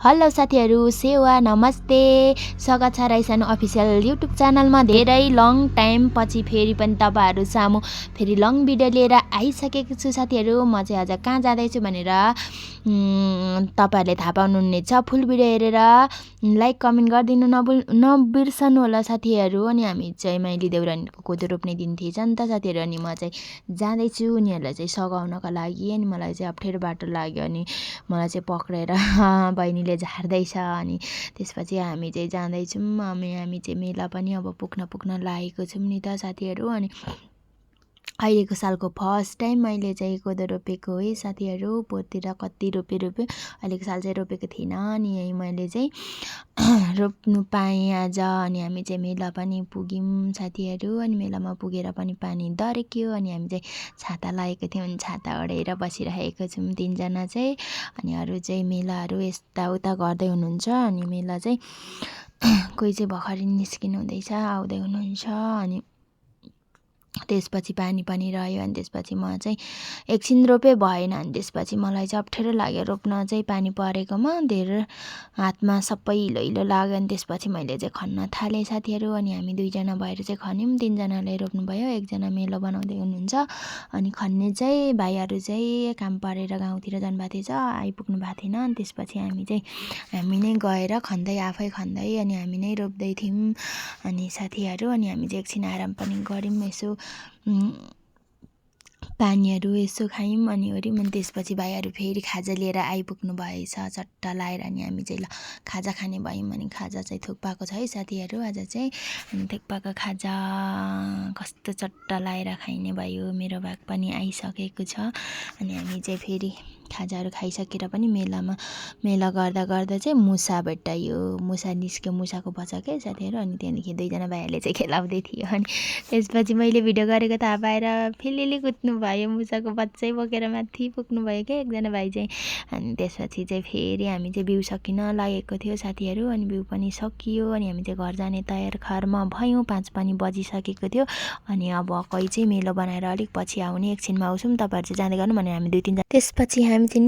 Hello साथीहरू, सेवा नमस्ते। स्वागत छ राइसानो अफिसियल युट्युब च्यानलमा। धेरै लङ टाइम पछि फेरि पनि तपाईँहरू सामु फेरि लङ भिडियो लिएर आइसकेको छु साथीहरू। म चाहिँ आज कहाँ जाँदैछु भनेर तपाईँहरूले थाहा पाउनुहुनेछ। फुल भिडियो हेरेर लाइक कमेन्ट गरिदिनु नबिर्सनु होला साथीहरू। अनि हामी चाहिँ मैले देउरानीको कोदो रोप्ने दिन थिएछ नि त साथीहरू। अनि म चाहिँ जाँदैछु उनीहरूलाई चाहिँ सघाउनको लागि। अनि मलाई चाहिँ अप्ठ्यारो बाटो लाग्यो अनि मलाई चाहिँ पक्रेर बहिनीले झार्दैछ। अनि त्यसपछि हामी चाहिँ जाँदैछौँ। हामी चाहिँ मेला पनि अब पुग्न लागेको छौँ नि त साथीहरू। अनि अहिलेको सालको फर्स्ट टाइम मैले चाहिँ कोदो रोपेको है साथीहरू। पोतिर कति रोप्यो अहिलेको साल चाहिँ रोपेको थिइनँ। अनि यही मैले चाहिँ रोप्नु पाएँ आज। अनि हामी चाहिँ मेला पनि पुग्यौँ साथीहरू। अनि मेलामा पुगेर पनि पानी दरेक्यो। अनि हामी चाहिँ छाता लागेको थियौँ। अनि छाता ओढेर बसिरहेको छौँ तिनजना चाहिँ। अनि अरू चाहिँ मेलाहरू यताउता गर्दै हुनुहुन्छ। अनि मेला चाहिँ कोही चाहिँ भर्खरै निस्किनु हुँदैछ, आउँदै हुनुहुन्छ। अनि त्यसपछि पानी पनि रह्यो। अनि त्यसपछि म चाहिँ एकछिन रोपे भएन। अनि त्यसपछि मलाई चाहिँ अप्ठ्यारो लाग्यो रोप्न चाहिँ पानी परेकोमा। धेरै हातमा सबै हिलो लाग्यो। अनि त्यसपछि मैले चाहिँ खन्न थालेँ साथीहरू। अनि हामी दुईजना भएर चाहिँ खन्यौँ। तिनजनाले रोप्नुभयो, एकजना मेलो बनाउँदै हुनुहुन्छ। अनि खन्ने चाहिँ भाइहरू चाहिँ काम परेर गाउँतिर जानुभएको थिएछ, आइपुग्नु भएको थिएन। अनि त्यसपछि हामी नै गएर खन्दै आफै खन्दै अनि हामी नै रोप्दै थियौँ अनि साथीहरू। अनि हामी चाहिँ एकछिन आराम पनि गऱ्यौँ, यसो पानीहरू यसो खायौँ अनि ओर्यौँ। अनि त्यसपछि भाइहरू फेरि खाजा लिएर आइपुग्नु भएछ चट्टा लाएर। अनि हामी चाहिँ ल खाजा खाने भयौँ। अनि खाजा चाहिँ थुक्पाको छ है साथीहरू आज चाहिँ। अनि थुक्पाको खाजा कस्तो चट्टा लाएर खाइने भयो। मेरो भाग पनि आइसकेको छ। अनि हामी चाहिँ फेरि खाजाहरू खाइसकेर पनि मेला गर्दा चाहिँ मुसा भेट्टायो। मुसा निस्क्यो, मुसाको बच्चा क्या साथीहरू। अनि त्यहाँदेखि दुईजना भाइहरूले चाहिँ खेलाउँदै थियो। अनि त्यसपछि मैले भिडियो गरेको थाहा पाएर फिलिली कुद्नु भयो। मुसाको बच्चै बोकेर माथि पुग्नु भयो क्या एकजना भाइ चाहिँ। अनि त्यसपछि चाहिँ फेरि हामी चाहिँ बिउ सकिन लागेको थियो साथीहरू। अनि बिउ पनि सकियो। अनि हामी चाहिँ घर जाने तयार खारमा भयौँ। 5 पनि बजिसकेको थियो। अनि अब कोही चाहिँ मेलो बनाएर अलिक पछि आउने, एकछिनमा आउँछौँ, तपाईँहरू चाहिँ जाँदै गर्नु भनेर हामी 2-3 जना त्यसपछि हामी चाहिँ